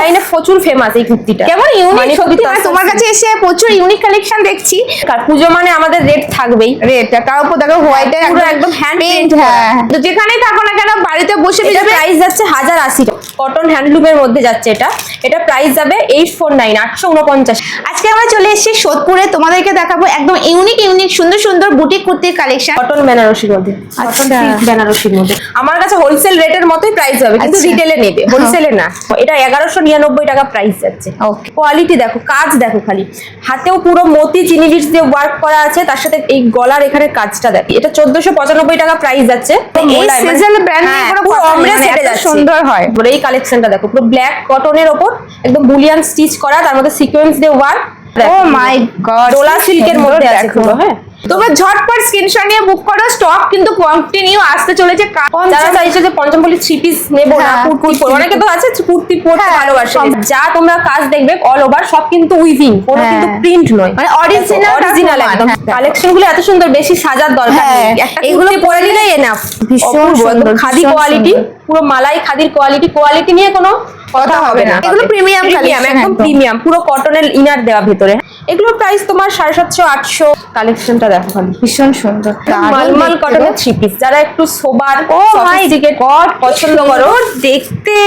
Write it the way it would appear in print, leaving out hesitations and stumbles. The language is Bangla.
অনলাইনে প্রচুর ফেমাস এই কুর্তিটা। কেমন ইউনিক মানে সত্যি, মানে তোমার কাছে এসে প্রচুর ইউনিক কালেকশন দেখছি। পুজো মানে আমাদের রেট থাকবেই, রেট তার উপর দেখো হোয়াইটের পুরো একদম হ্যান্ড পেইন্ট। হ্যাঁ, তো যেখানেই থাকো না কেন বাড়িতে বসে এটা প্রাইস যাচ্ছে 1080 টাকা, কটন হ্যান্ডলুমের মধ্যে যাচ্ছে এটা। এটা প্রাইস যাবে 849 849। আজকে আমরা চলে এসেছি সোদপুরে, তোমাদেরকে দেখাবো একদম ইউনিক ইউনিক সুন্দর সুন্দর বুটিক কুর্তির কালেকশন। কটন বেনারসির মধ্যে, কটন সিল্ক বেনারসির মধ্যে আমার কাছে হোলসেল রেটের মতোই প্রাইস হবে, কিন্তু রিটেলে নেবে, হোলসেলে না। এটা 1199 টাকা প্রাইস যাচ্ছে। ওকে, কোয়ালিটি দেখো, কাজ দেখো, খালি হাতেও পুরো মতি চিনি বিটস দিয়ে ওয়ার্ক করা আছে, তার সাথে এই গলার এখানে কাজটা দেখো। এটা 1495 টাকা প্রাইস যাচ্ছে। এই সিজন ব্র্যান্ড নিয়ে পুরো অমরে সেটে যাচ্ছে, সুন্দর হয়। এই কালেকশনটা দেখো, পুরো ব্ল্যাক কটনের ওপর একদম বুলিয়ান স্টিচ করা, তার মধ্যে সিকোয়েন্স দিয়ে ওয়ার্ক। ও মাই গড, ডোলা সিল্কের মধ্যে আছে পুরো। হ্যাঁ, তোমরা ঝটপট স্ক্রিনশট নিয়ে বুক করো, স্টক কিন্তু কন্টিনিউ আসতে চলেছে। যারা চাইছে যে পঞ্চমপল্লী থ্রি পিস নেবো না, কুর্তি পরবো, অনেকে তো আছে কুর্তি পরতে ভালোবাসে, যা তোমরা কাজ দেখবে অল ওভার সব কিন্তু উইভিং, কোনো কিন্তু প্রিন্ট নয়, মানে অরিজিনাল একদম। কালেকশন গুলো এত সুন্দর, বেশি সাজার দরকার নেই, একটা এগুলো পরে দিলেই এনাফ। ভীষণ সুন্দর, খাদি কোয়ালিটি, পুরো মালাই খাদির কোয়ালিটি নিয়ে কোনো কথা হবে না। এগুলো প্রিমিয়াম কালেকশন, একদম প্রিমিয়াম, পুরো কটনের ইনার দেওয়া ভেতরে। এগুলোর প্রাইস তোমার 750 800। কালেকশনটা দেখো খালি, ভীষণ সুন্দর মালমাল কটনের থ্রি পিস, যারা একটু সোবার ও মাই গড পছন্দ করো দেখতে।